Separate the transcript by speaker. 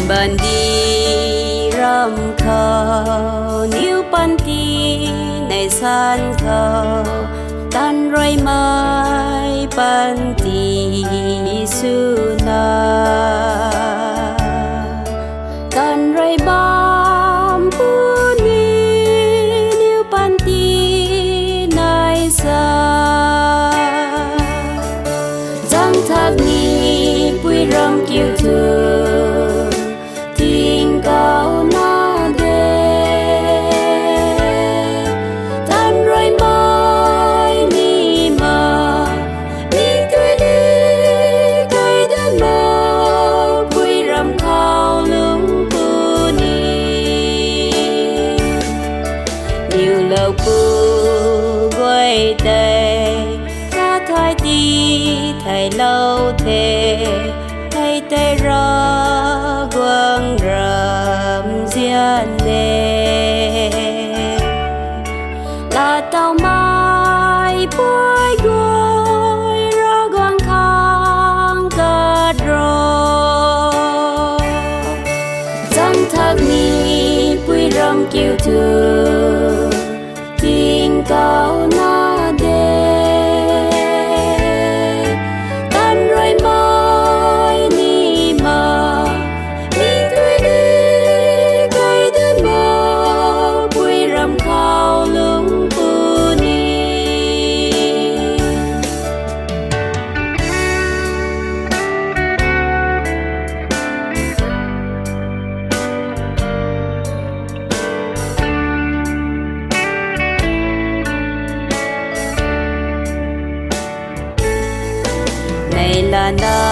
Speaker 1: Ban đi ram khao níu ban đi này san khao tan rơi mai ban đi su na tan rơi bám puni níu ban đi này sa giang thác ni bụi ram kiêu thương tình cao na đê tan rơi mai ni mà mi cười đi cây đơn mơ bụi rằm khao lung tu ni nhiều lâu bu quay tay ta thay đi thay lâu thế thay tay ra quang rầm diên nè là tàu mai bối gối ra quang khang cát rô giang thác ni bụi rằm kiêu thương tình cao na đê tan rơi mai ni mà mi cười đi cây đơn mơ bụi rằm khao lung tu ni này là na